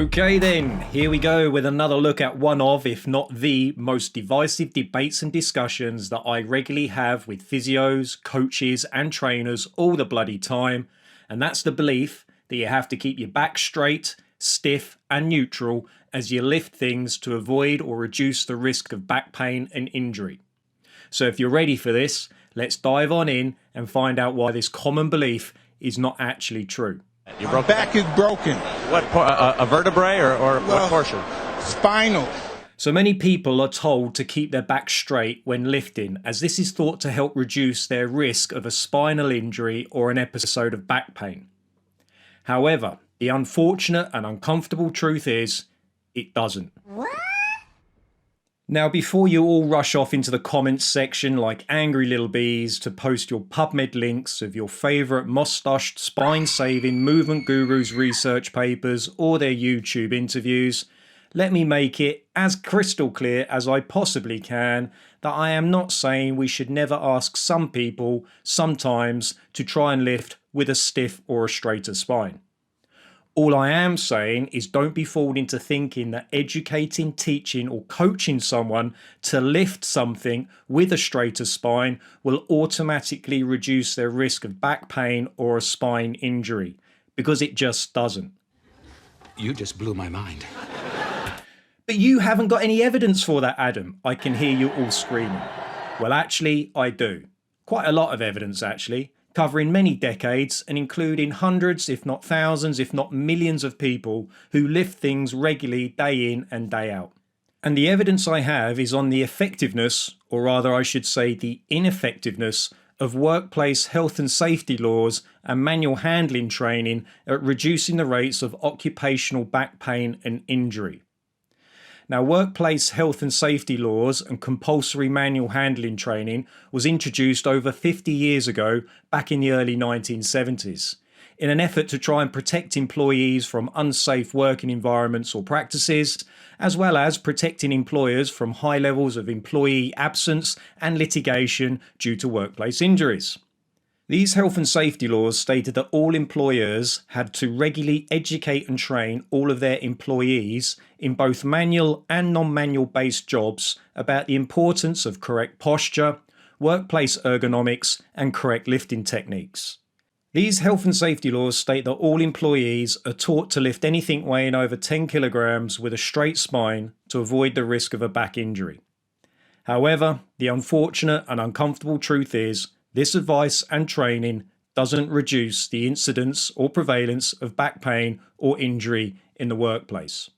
Okay then, here we go with another look at one of, if not the, most divisive debates and discussions that I regularly have with physios, coaches and trainers all the bloody time, and that's the belief that you have to keep your back straight, stiff and neutral as you lift things to avoid or reduce the risk of back pain and injury. So if you're ready for this, let's dive on in and find out why this common belief is not actually true. Your back is broken. What, a vertebrae or what portion? Spinal. So many people are told to keep their back straight when lifting, as this is thought to help reduce their risk of a spinal injury or an episode of back pain. However, the unfortunate and uncomfortable truth is, it doesn't. Now, before you all rush off into the comments section like angry little bees to post your PubMed links of your favourite moustached spine-saving movement gurus' research papers or their YouTube interviews, let me make it as crystal clear as I possibly can that I am not saying we should never ask some people sometimes to try and lift with a stiff or a straighter spine. All I am saying is don't be fooled into thinking that educating, teaching or coaching someone to lift something with a straighter spine will automatically reduce their risk of back pain or a spine injury, because it just doesn't. You just blew my mind. But you haven't got any evidence for that, Adam. I can hear you all screaming. Well, actually, I do. Quite a lot of evidence, actually. Covering many decades and including hundreds, if not thousands, if not millions of people who lift things regularly day in and day out. And the evidence I have is on the effectiveness, or rather I should say the ineffectiveness, of workplace health and safety laws and manual handling training at reducing the rates of occupational back pain and injury. Now, workplace health and safety laws and compulsory manual handling training was introduced over 50 years ago, back in the early 1970s, in an effort to try and protect employees from unsafe working environments or practices, as well as protecting employers from high levels of employee absence and litigation due to workplace injuries. These health and safety laws stated that all employers had to regularly educate and train all of their employees in both manual and non-manual based jobs about the importance of correct posture, workplace ergonomics, and correct lifting techniques. These health and safety laws state that all employees are taught to lift anything weighing over 10 kilograms with a straight spine to avoid the risk of a back injury. However, the unfortunate and uncomfortable truth is, this advice and training doesn't reduce the incidence or prevalence of back pain or injury in the workplace.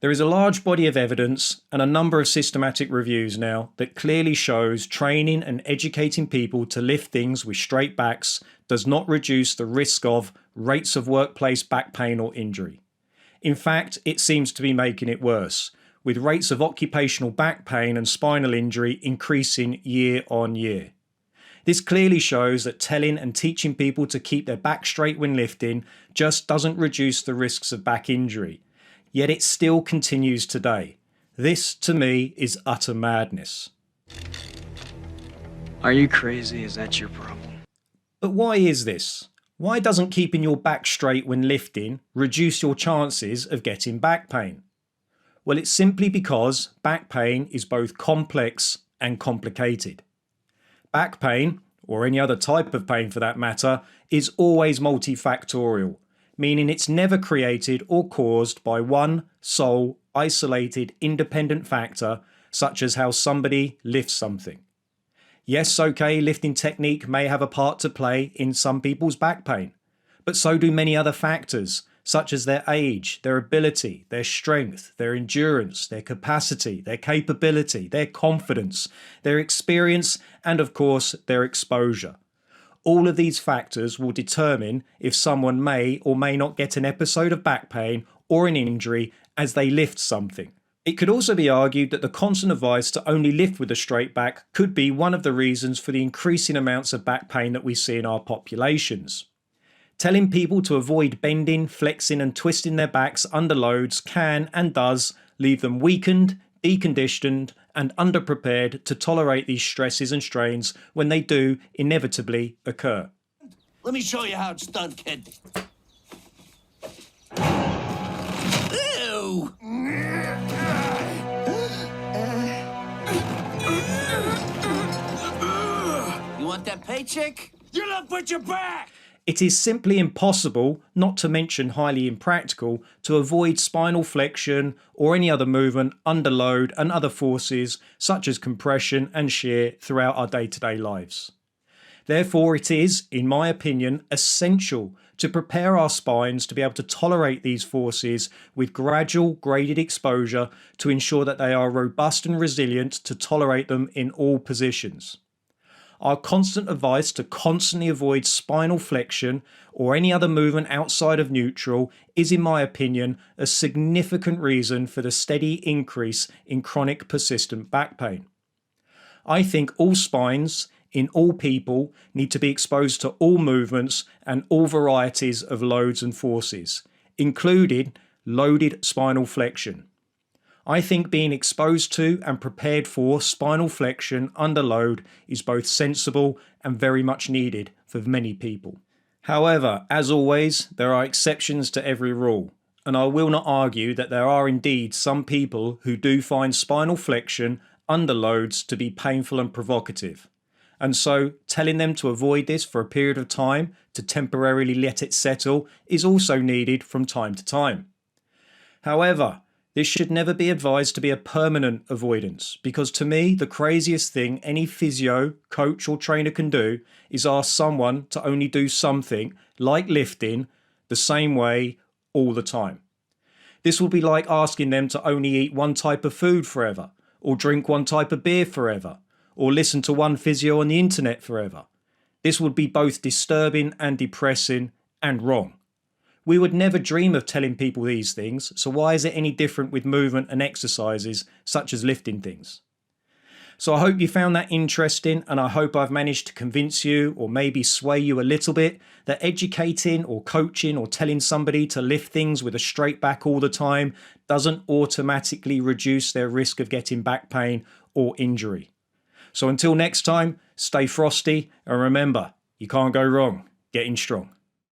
There is a large body of evidence and a number of systematic reviews now that clearly shows training and educating people to lift things with straight backs does not reduce the risk of rates of workplace back pain or injury. In fact, it seems to be making it worse, with rates of occupational back pain and spinal injury increasing year on year. This clearly shows that telling and teaching people to keep their back straight when lifting just doesn't reduce the risks of back injury, yet it still continues today. This, to me, is utter madness. Are you crazy? Is that your problem? But why is this? Why doesn't keeping your back straight when lifting reduce your chances of getting back pain? Well, it's simply because back pain is both complex and complicated. Back pain, or any other type of pain for that matter, is always multifactorial, meaning it's never created or caused by one sole, isolated, independent factor, such as how somebody lifts something. Yes, okay, lifting technique may have a part to play in some people's back pain, but so do many other factors, such as their age, their ability, their strength, their endurance, their capacity, their capability, their confidence, their experience, and of course, their exposure. All of these factors will determine if someone may or may not get an episode of back pain or an injury as they lift something. It could also be argued that the constant advice to only lift with a straight back could be one of the reasons for the increasing amounts of back pain that we see in our populations. Telling people to avoid bending, flexing and twisting their backs under loads can and does leave them weakened, deconditioned and underprepared to tolerate these stresses and strains when they do inevitably occur. Let me show you how it's done, kid. Ew! you! You want that paycheck? You don't put your back! It is simply impossible, not to mention highly impractical, to avoid spinal flexion or any other movement under load and other forces such as compression and shear throughout our day-to-day lives. Therefore, it is, in my opinion, essential to prepare our spines to be able to tolerate these forces with gradual graded exposure to ensure that they are robust and resilient to tolerate them in all positions. Our constant advice to constantly avoid spinal flexion or any other movement outside of neutral is, in my opinion, a significant reason for the steady increase in chronic persistent back pain. I think all spines in all people need to be exposed to all movements and all varieties of loads and forces, including loaded spinal flexion. I think being exposed to and prepared for spinal flexion under load is both sensible and very much needed for many people. However, as always, there are exceptions to every rule, and I will not argue that there are indeed some people who do find spinal flexion under loads to be painful and provocative. And so telling them to avoid this for a period of time to temporarily let it settle is also needed from time to time. However, this should never be advised to be a permanent avoidance, because to me, the craziest thing any physio, coach or trainer can do is ask someone to only do something, like lifting, the same way all the time. This will be like asking them to only eat one type of food forever, or drink one type of beer forever, or listen to one physio on the internet forever. This would be both disturbing and depressing and wrong. We would never dream of telling people these things, so why is it any different with movement and exercises such as lifting things? So I hope you found that interesting, and I hope I've managed to convince you or maybe sway you a little bit that educating or coaching or telling somebody to lift things with a straight back all the time doesn't automatically reduce their risk of getting back pain or injury. So until next time, stay frosty, and remember, you can't go wrong getting strong.